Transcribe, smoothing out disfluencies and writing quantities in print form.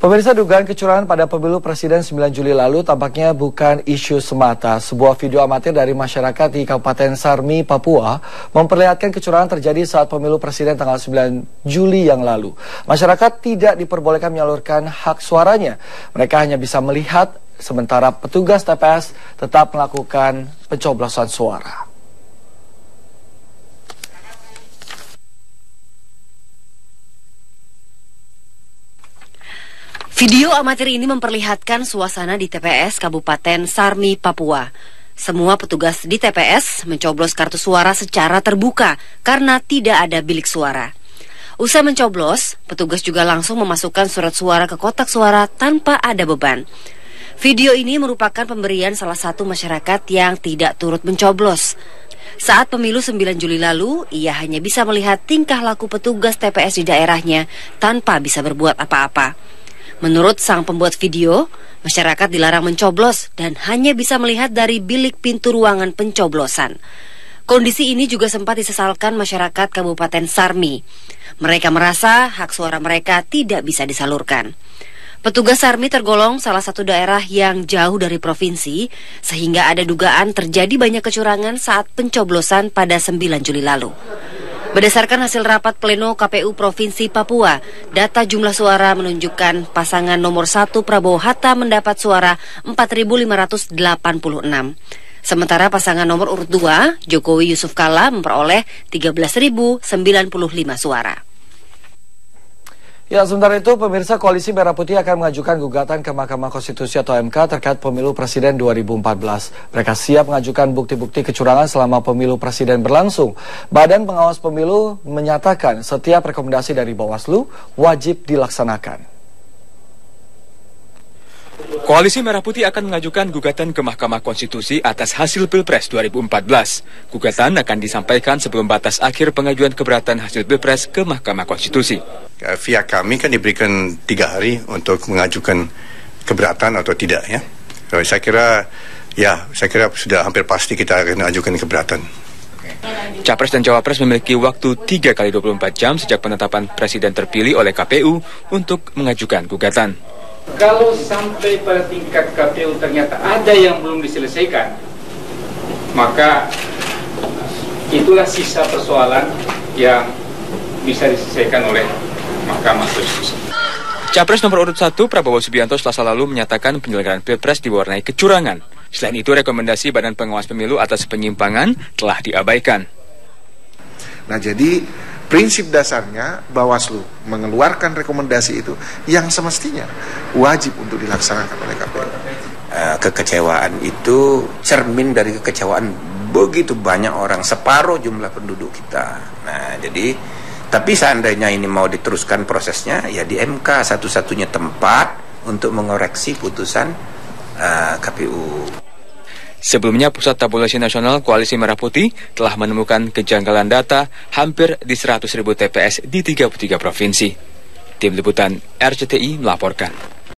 Pemirsa, dugaan kecurangan pada pemilu presiden 9 Juli lalu tampaknya bukan isu semata. Sebuah video amatir dari masyarakat di Kabupaten Sarmi, Papua memperlihatkan kecurangan terjadi saat pemilu presiden tanggal 9 Juli yang lalu. Masyarakat tidak diperbolehkan menyalurkan hak suaranya. Mereka hanya bisa melihat, sementara petugas TPS tetap melakukan pencoblosan suara. Video amatir ini memperlihatkan suasana di TPS Kabupaten Sarmi, Papua. Semua petugas di TPS mencoblos kartu suara secara terbuka karena tidak ada bilik suara. Usai mencoblos, petugas juga langsung memasukkan surat suara ke kotak suara tanpa ada beban. Video ini merupakan pemberian salah satu masyarakat yang tidak turut mencoblos. Saat pemilu 9 Juli lalu, ia hanya bisa melihat tingkah laku petugas TPS di daerahnya tanpa bisa berbuat apa-apa. Menurut sang pembuat video, masyarakat dilarang mencoblos dan hanya bisa melihat dari bilik pintu ruangan pencoblosan. Kondisi ini juga sempat disesalkan masyarakat Kabupaten Sarmi. Mereka merasa hak suara mereka tidak bisa disalurkan. Petugas Sarmi tergolong salah satu daerah yang jauh dari provinsi, sehingga ada dugaan terjadi banyak kecurangan saat pencoblosan pada 9 Juli lalu. Berdasarkan hasil rapat pleno KPU Provinsi Papua, data jumlah suara menunjukkan pasangan nomor 1 Prabowo Hatta mendapat suara 4.586. Sementara pasangan nomor urut 2, Jokowi Yusuf Kala, memperoleh 13.095 suara. Ya, sementara itu, pemirsa, Koalisi Merah Putih akan mengajukan gugatan ke Mahkamah Konstitusi atau MK terkait pemilu presiden 2014. Mereka siap mengajukan bukti-bukti kecurangan selama pemilu presiden berlangsung. Badan Pengawas Pemilu menyatakan setiap rekomendasi dari Bawaslu wajib dilaksanakan. Koalisi Merah Putih akan mengajukan gugatan ke Mahkamah Konstitusi atas hasil Pilpres 2014. Gugatan akan disampaikan sebelum batas akhir pengajuan keberatan hasil Pilpres ke Mahkamah Konstitusi. Via kami kan diberikan 3 hari untuk mengajukan keberatan atau tidak, ya. Saya kira sudah hampir pasti kita akan mengajukan keberatan. Capres dan Cawapres memiliki waktu 3 kali 24 jam sejak penetapan presiden terpilih oleh KPU untuk mengajukan gugatan. Kalau sampai pada tingkat KPU ternyata ada yang belum diselesaikan, maka itulah sisa persoalan yang bisa diselesaikan oleh Mahkamah Konstitusi. Capres nomor urut 1 Prabowo Subianto Selasa lalu menyatakan penyelenggaraan Pilpres diwarnai kecurangan. Selain itu, rekomendasi Badan Pengawas Pemilu atas penyimpangan telah diabaikan. Nah, jadi prinsip dasarnya Bawaslu mengeluarkan rekomendasi itu yang semestinya wajib untuk dilaksanakan oleh KPU. Kekecewaan itu cermin dari kekecewaan begitu banyak orang, separuh jumlah penduduk kita. Nah, jadi tapi seandainya ini mau diteruskan prosesnya, ya di MK satu-satunya tempat untuk mengoreksi putusan KPU. Sebelumnya, Pusat Tabulasi Nasional Koalisi Merah Putih telah menemukan kejanggalan data hampir di 100.000 TPS di 33 provinsi. Tim Liputan RCTI melaporkan.